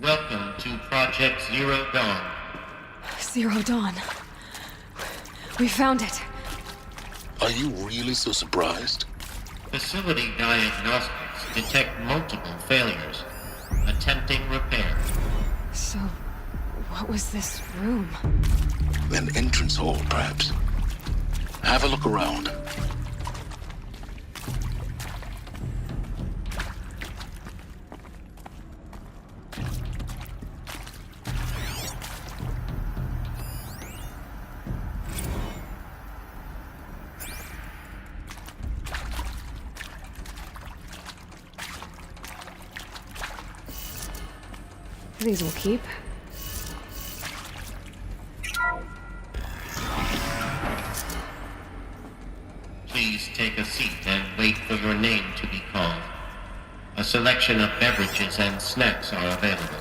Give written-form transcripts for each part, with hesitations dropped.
Welcome to Project Zero Dawn. Zero Dawn. We found it. Are you really so surprised? Facility diagnostics detect multiple failures. Attempting repair. So, what was this room? An entrance hall, perhaps. Have a look around. These will keep. Please take a seat and wait for your name to be called. A selection of beverages and snacks are available.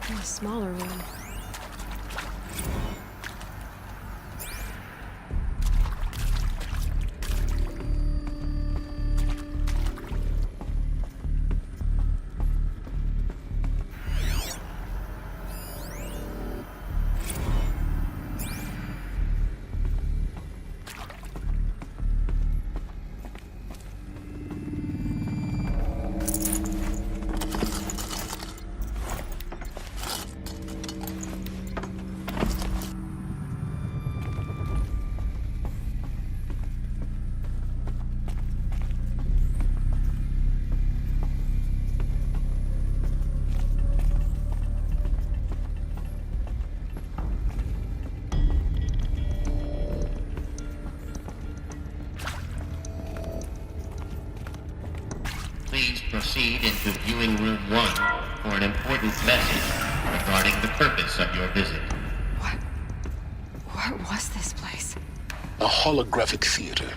In a smaller room. Please proceed into viewing room 1 for an important message regarding the purpose of your visit. What was this place? A holographic theater.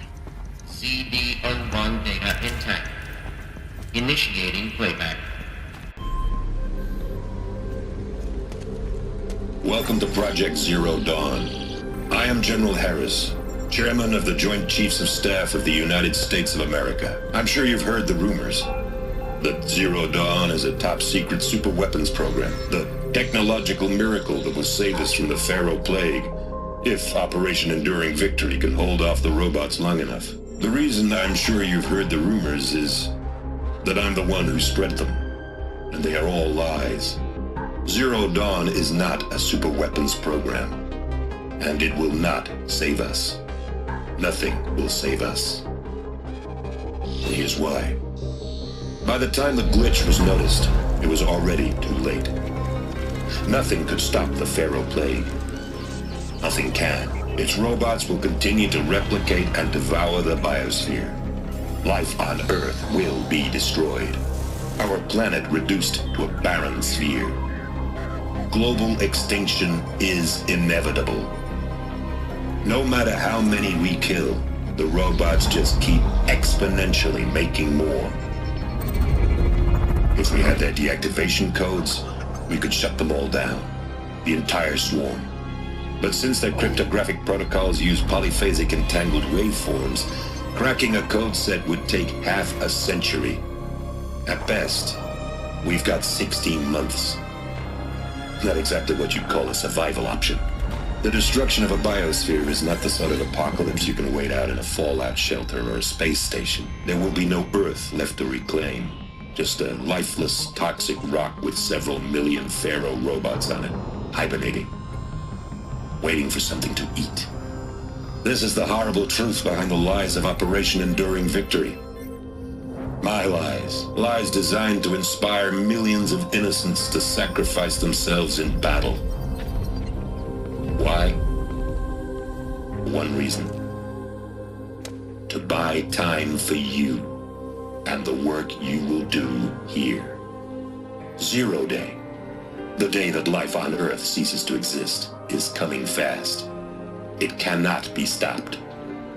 CD01 data intact. Initiating playback. Welcome to Project Zero Dawn. I am General Harris, Chairman of the Joint Chiefs of Staff of the United States of America. I'm sure you've heard the rumors that Zero Dawn is a top-secret superweapons program, the technological miracle that will save us from the Pharaoh Plague, if Operation Enduring Victory can hold off the robots long enough. The reason I'm sure you've heard the rumors is that I'm the one who spread them, and they are all lies. Zero Dawn is not a superweapons program, and it will not save us. Nothing will save us. Here's why. By the time the glitch was noticed, it was already too late. Nothing could stop the Pharaoh Plague. Nothing can. Its robots will continue to replicate and devour the biosphere. Life on Earth will be destroyed. Our planet reduced to a barren sphere. Global extinction is inevitable. No matter how many we kill, the robots just keep exponentially making more. If we had their deactivation codes, we could shut them all down, the entire swarm. But since their cryptographic protocols use polyphasic entangled waveforms, cracking a code set would take half a century. At best, we've got 16 months. Not exactly what you'd call a survival option. The destruction of a biosphere is not the sort of apocalypse you can wait out in a fallout shelter or a space station. There will be no Earth left to reclaim. Just a lifeless, toxic rock with several million Pharaoh robots on it, hibernating, waiting for something to eat. This is the horrible truth behind the lies of Operation Enduring Victory. My lies. Lies designed to inspire millions of innocents to sacrifice themselves in battle. Why? One reason. To buy time for you and the work you will do here. Zero Day, the day that life on Earth ceases to exist, is coming fast. It cannot be stopped.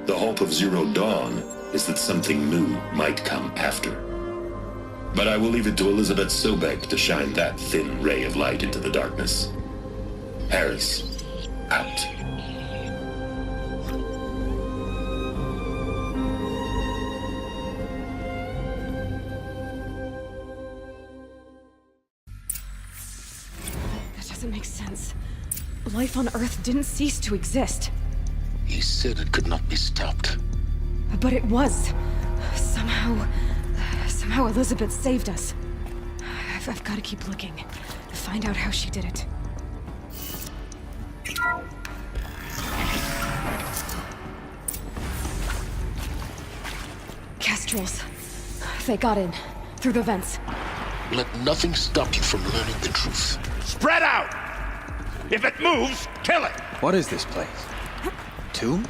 The hope of Zero Dawn is that something new might come after. But I will leave it to Elizabeth Sobek to shine that thin ray of light into the darkness. Harris, out. doesn't make sense. Life on Earth didn't cease to exist. He said it could not be stopped. But it was. Somehow Elizabeth saved us. I've got to keep looking. Find out how she did it. Kestrels. They got in. Through the vents. Let nothing stop you from learning the truth. Spread out! If it moves, kill it! What is this place? Tomb?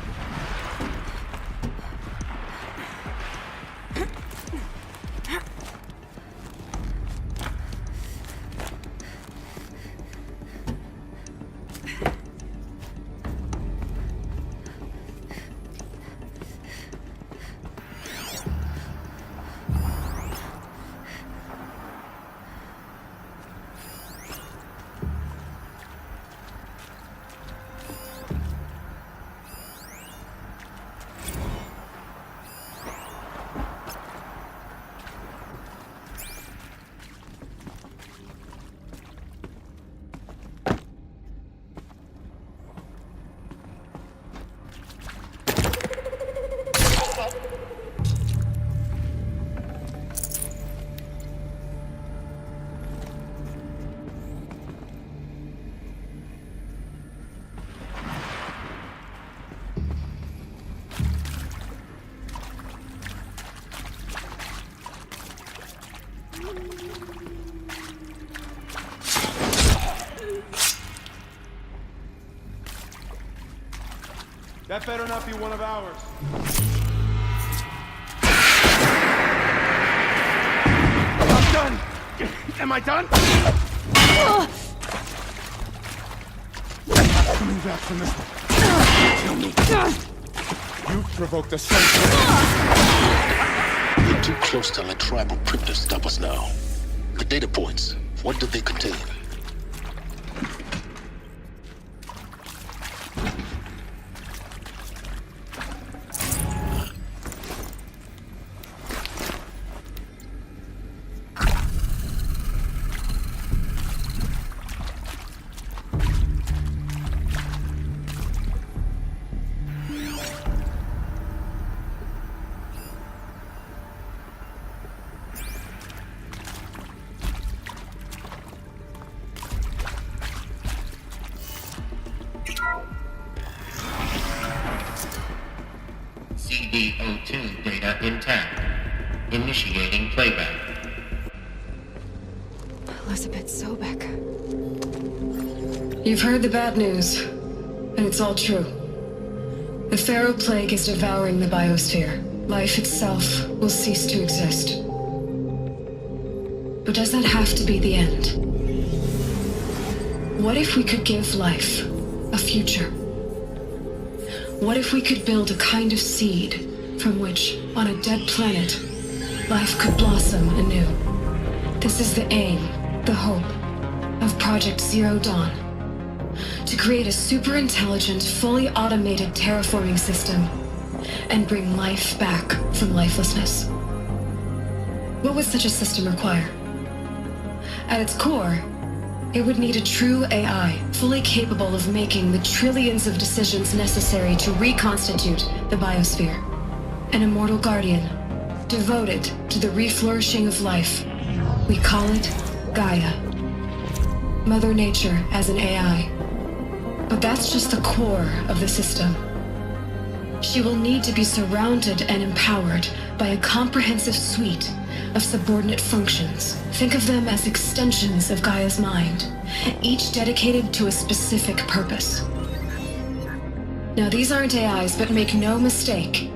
That better not be one of ours. I'm done! Am I done? I'm coming back from this one. Kill me. You provoked the same. We're too close to let tribal cryptos stop us now. The data points, what did they contain? CD02 data intact. Initiating playback. Elizabeth Sobek. You've heard the bad news, and it's all true. The Pharaoh Plague is devouring the biosphere. Life itself will cease to exist. But does that have to be the end? What if we could give life a future? What if we could build a kind of seed from which, on a dead planet, life could blossom anew? This is the aim, the hope, of Project Zero Dawn. To create a super-intelligent, fully automated terraforming system and bring life back from lifelessness. What would such a system require? At its core, it would need a true AI, fully capable of making the trillions of decisions necessary to reconstitute the biosphere. An immortal guardian, devoted to the reflourishing of life. We call it Gaia. Mother Nature as an AI. But that's just the core of the system. She will need to be surrounded and empowered by a comprehensive suite of subordinate functions. Think of them as extensions of Gaia's mind, each dedicated to a specific purpose. Now, these aren't AIs, but make no mistake,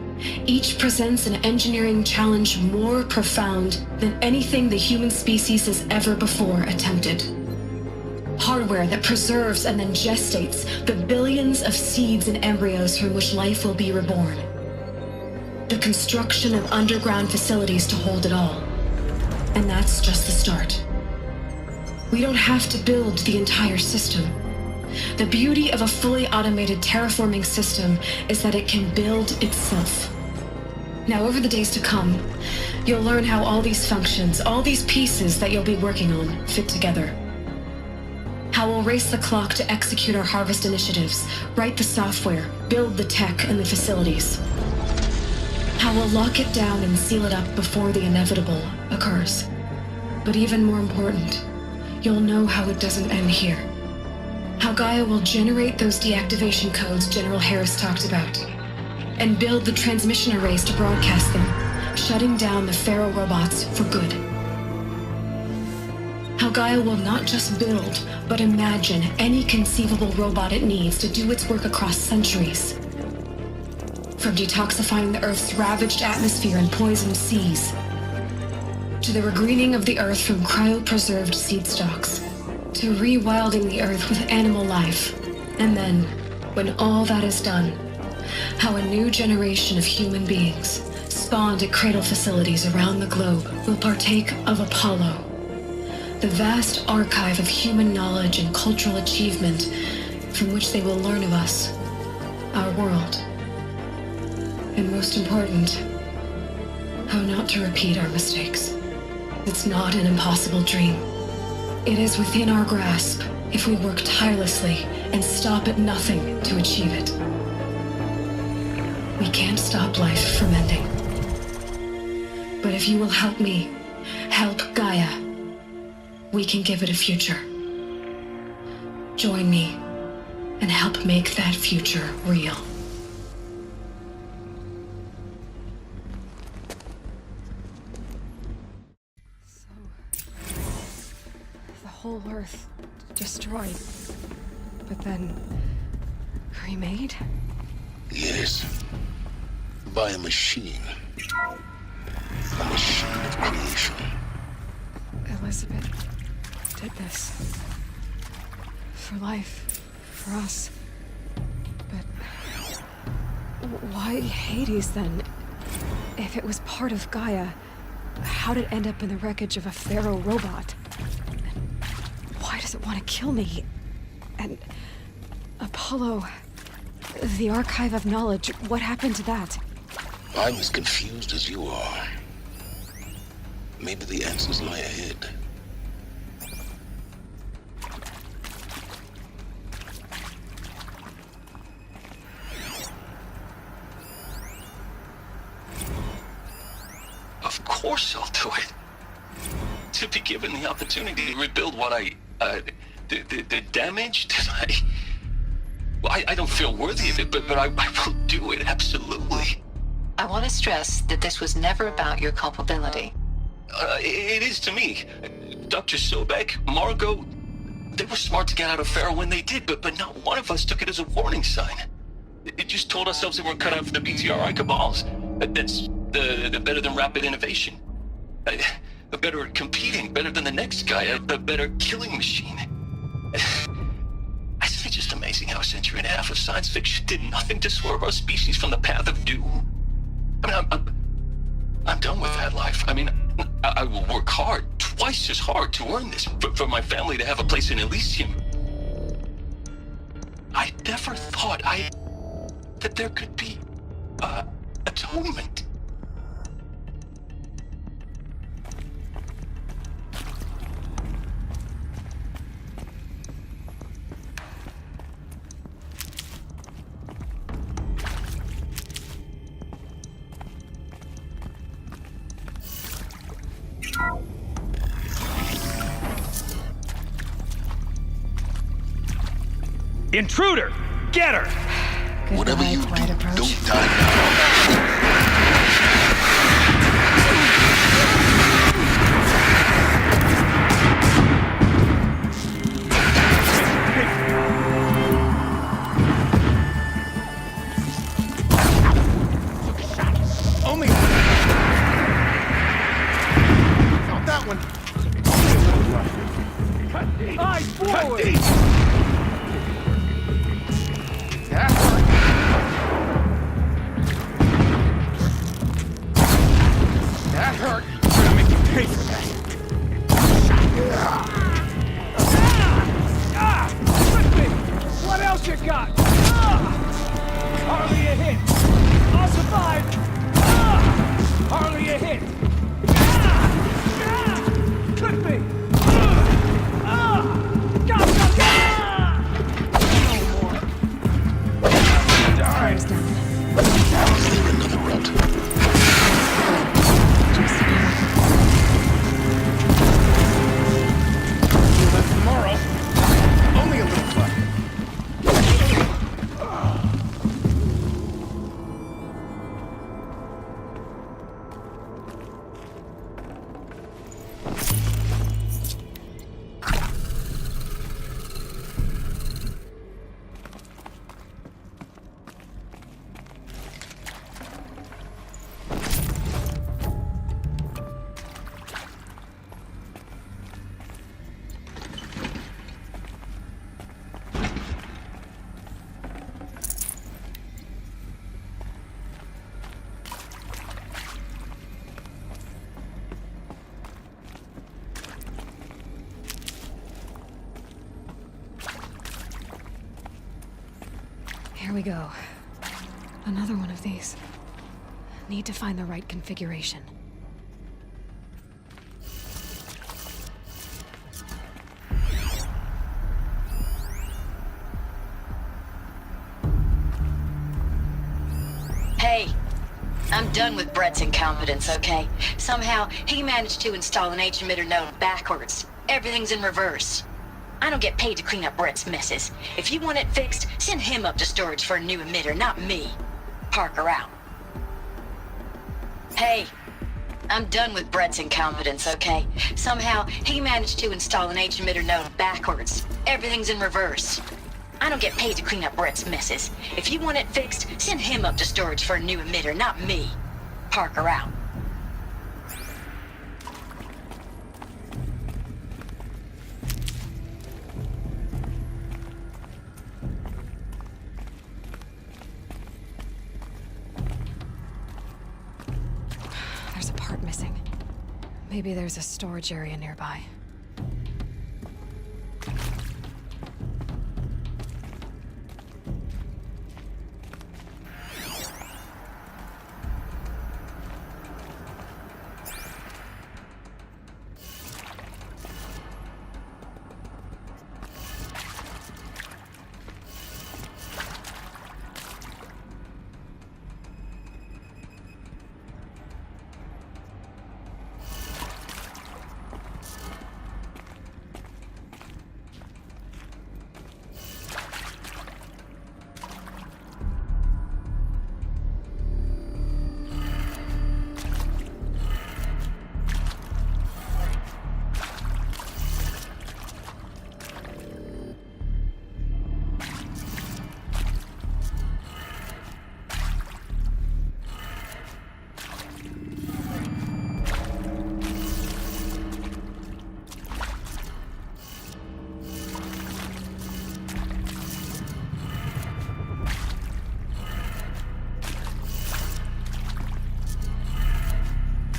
each presents an engineering challenge more profound than anything the human species has ever before attempted. Hardware that preserves and then gestates the billions of seeds and embryos from which life will be reborn. The construction of underground facilities to hold it all. And that's just the start. We don't have to build the entire system. The beauty of a fully automated terraforming system is that it can build itself. Now, over the days to come, you'll learn how all these functions, all these pieces that you'll be working on, fit together. How we'll race the clock to execute our harvest initiatives, write the software, build the tech and the facilities. How we'll lock it down and seal it up before the inevitable occurs. But even more important, you'll know how it doesn't end here. How Gaia will generate those deactivation codes General Harris talked about, and build the transmission arrays to broadcast them, shutting down the Pharaoh robots for good. How Gaia will not just build, but imagine any conceivable robot it needs to do its work across centuries. From detoxifying the Earth's ravaged atmosphere and poisoned seas, to the regreening of the Earth from cryopreserved seed stalks, to rewilding the Earth with animal life. And then, when all that is done, how a new generation of human beings, spawned at cradle facilities around the globe, will partake of Apollo, the vast archive of human knowledge and cultural achievement from which they will learn of us, our world. And most important, how not to repeat our mistakes. It's not an impossible dream. It is within our grasp if we work tirelessly and stop at nothing to achieve it. We can't stop life from ending. But if you will help me, help Gaia, we can give it a future. Join me and help make that future real. The whole Earth destroyed, but then remade? Yes. By a machine. A machine of creation. Elizabeth did this. For life. For us. But why Hades then? If it was part of Gaia, how did it end up in the wreckage of a Pharaoh robot? And why does it want to kill me? And Apollo, the archive of knowledge, what happened to that? I'm as confused as you are. Maybe the answers lie ahead. Of course I'll do it. To be given the opportunity to rebuild what the damage that I don't feel worthy of it, but I will do it, absolutely. I want to stress that this was never about your culpability. It is to me. Dr. Sobek, Margot, they were smart to get out of Pharaoh when they did, but not one of us took it as a warning sign. It just told ourselves that we're cut out for the BTRI cabals. That's the better than rapid innovation. Better at competing, better than the next guy, a better killing machine. I think it's just amazing how a century and a half of science fiction did nothing to swerve our species from the path of doom. I mean, I'm done with that life. I mean, I will work hard, twice as hard to earn this, for my family to have a place in Elysium. I never thought that there could be, atonement. Intruder! Get her! Whatever you do, don't die Oh me! Not that one! Eyes forward! That hurt! That hurt! I'm gonna make you pay for that! Quickly! What else you got? Hardly a hit! I'll survive! Hardly a hit! Clip me! Go, go, go! Here we go. Another one of these. Need to find the right configuration. Hey, I'm done with Brett's incompetence, okay? Somehow, he managed to install an H-emitter node backwards. Everything's in reverse. I don't get paid to clean up Brett's messes. If you want it fixed, send him up to storage for a new emitter, not me. Parker out. Hey, I'm done with Brett's incompetence, okay? Somehow, he managed to install an H-emitter node backwards. Everything's in reverse. I don't get paid to clean up Brett's messes. If you want it fixed, send him up to storage for a new emitter, not me. Parker out. There's a part missing. Maybe there's a storage area nearby.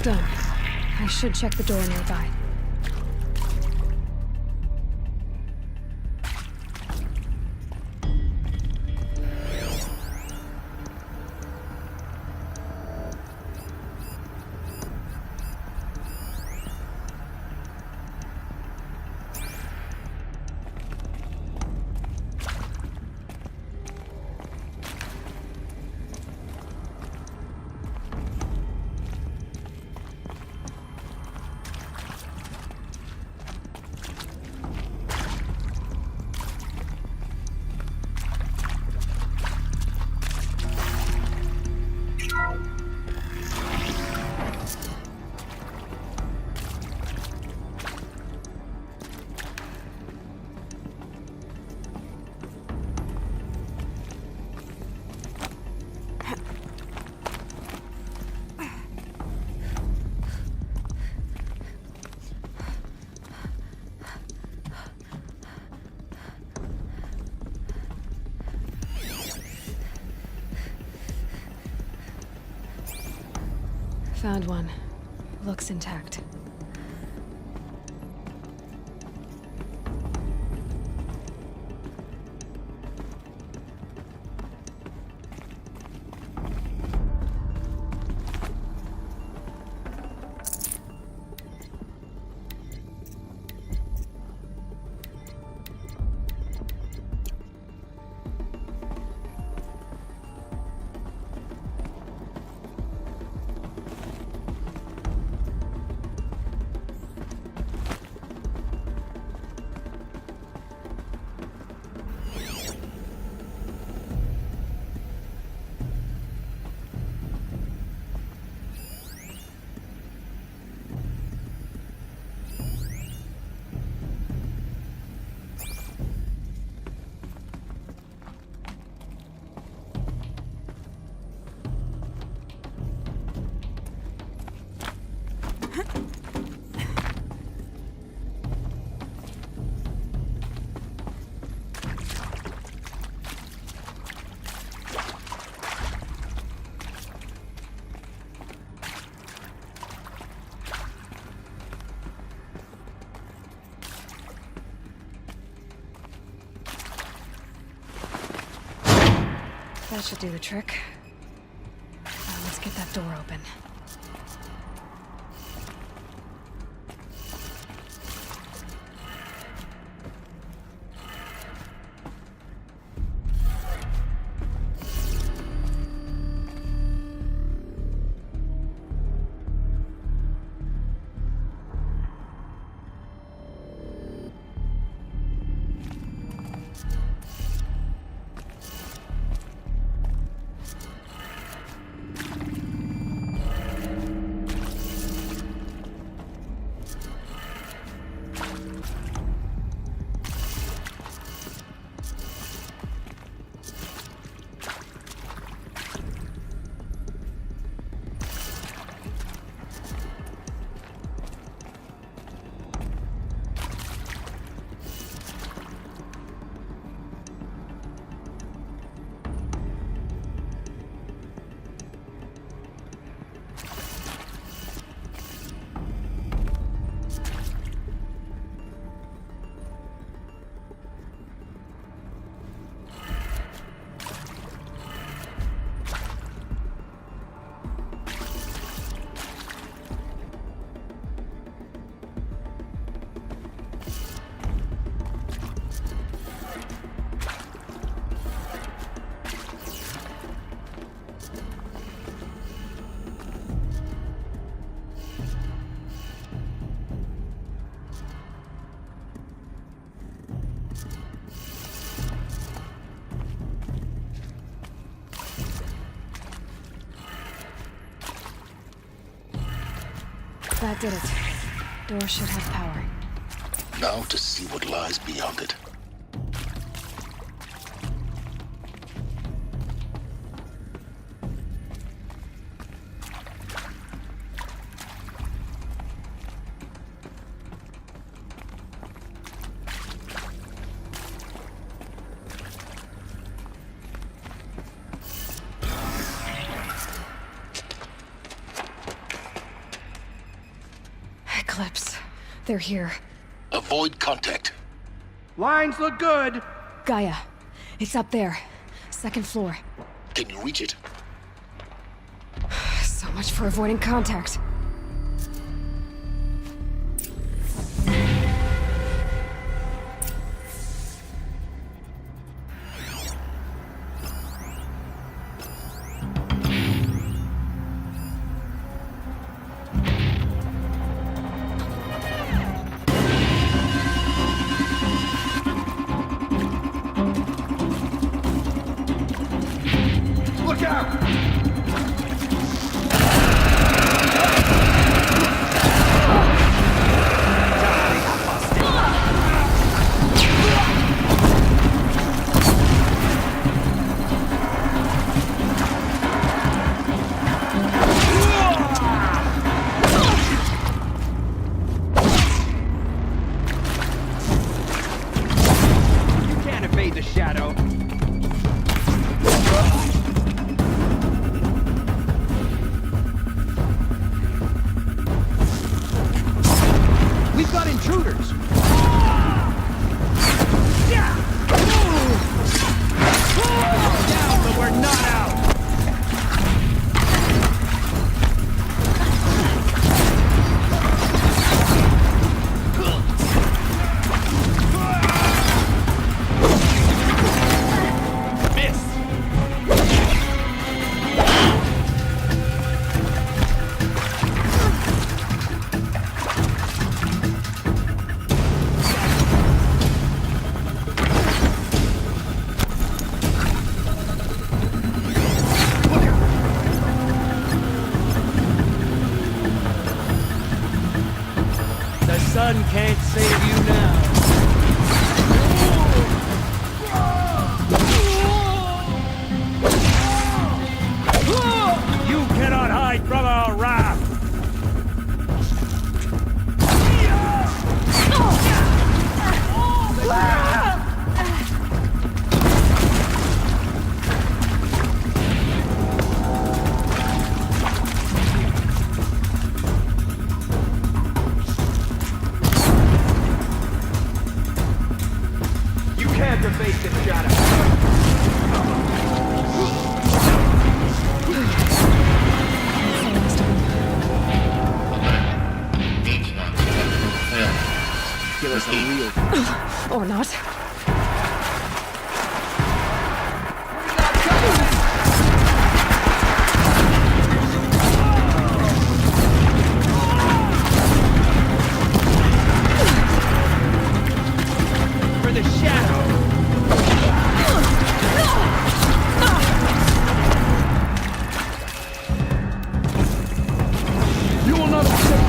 Done. I should check the door nearby. Found one. Looks intact. That should do the trick. Let's get that door open. That did it. Door should have power. Now to see what lies beyond it. Eclipse. They're here. Avoid contact. Lines look good. Gaia. It's up there. Second floor. Can you reach it? So much for avoiding contact. Look out! You can't evade the shadow. We've got intruders! Down, but we're not out! Miss! The sun can't save you now. You cannot hide from our wrath. You can't evade the shadow. ridiculous and real. Or not. For the shadow. You will not escape.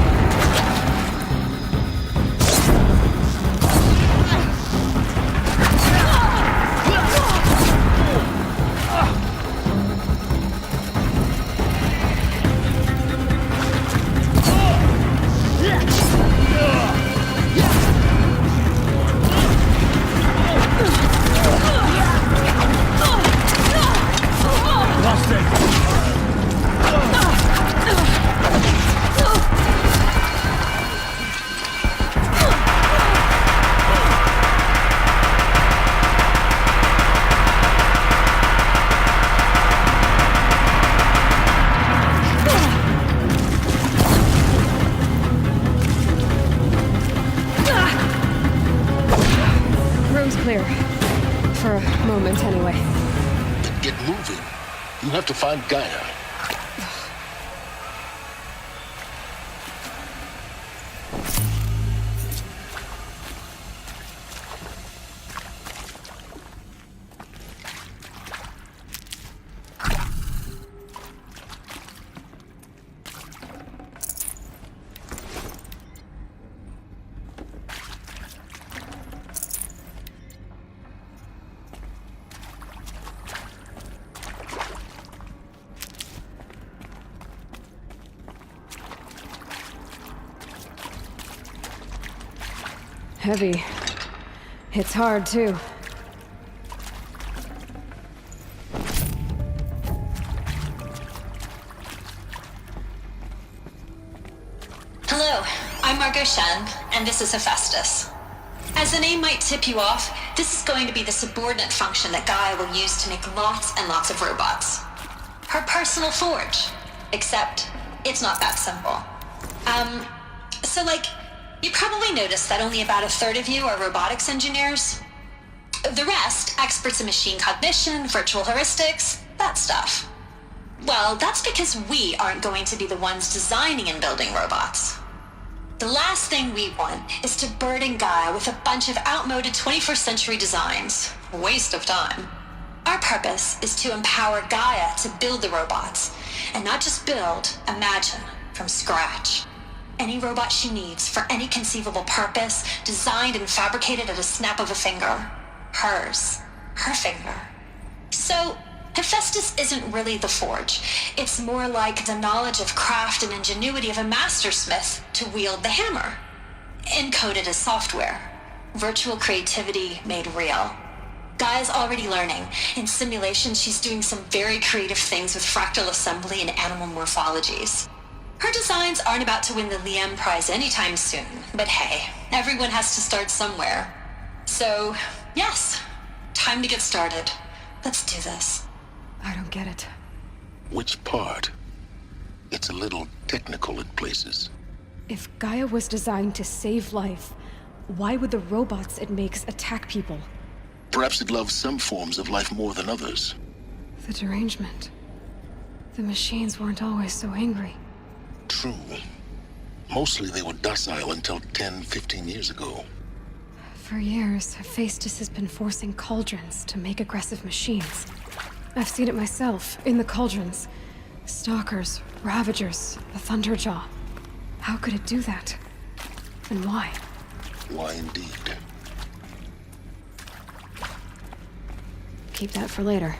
Clear. For a moment, anyway. Then get moving. You have to find Gaia. Heavy. It's hard, too. Hello, I'm Margot Shen, and this is Hephaestus. As the name might tip you off, this is going to be the subordinate function that Gaia will use to make lots and lots of robots. Her personal forge. Except, it's not that simple. You probably noticed that only about a third of you are robotics engineers. The rest, experts in machine cognition, virtual heuristics, that stuff. Well, that's because we aren't going to be the ones designing and building robots. The last thing we want is to burden Gaia with a bunch of outmoded 21st century designs. A waste of time. Our purpose is to empower Gaia to build the robots, and not just build, imagine, from scratch. Any robot she needs for any conceivable purpose, designed and fabricated at a snap of a finger. Hers. Her finger. So, Hephaestus isn't really the forge. It's more like the knowledge of craft and ingenuity of a mastersmith to wield the hammer. Encoded as software. Virtual creativity made real. Gaia's already learning. In simulation, she's doing some very creative things with fractal assembly and animal morphologies. Her designs aren't about to win the Liam Prize anytime soon, but hey, everyone has to start somewhere. So, yes, time to get started. Let's do this. I don't get it. Which part? It's a little technical in places. If Gaia was designed to save life, why would the robots it makes attack people? Perhaps it loves some forms of life more than others. The derangement. The machines weren't always so angry. True. Mostly they were docile until 10, 15 years ago. For years, Hephaestus has been forcing cauldrons to make aggressive machines. I've seen it myself, in the cauldrons. Stalkers, Ravagers, the Thunderjaw. How could it do that? And why? Why indeed? Keep that for later.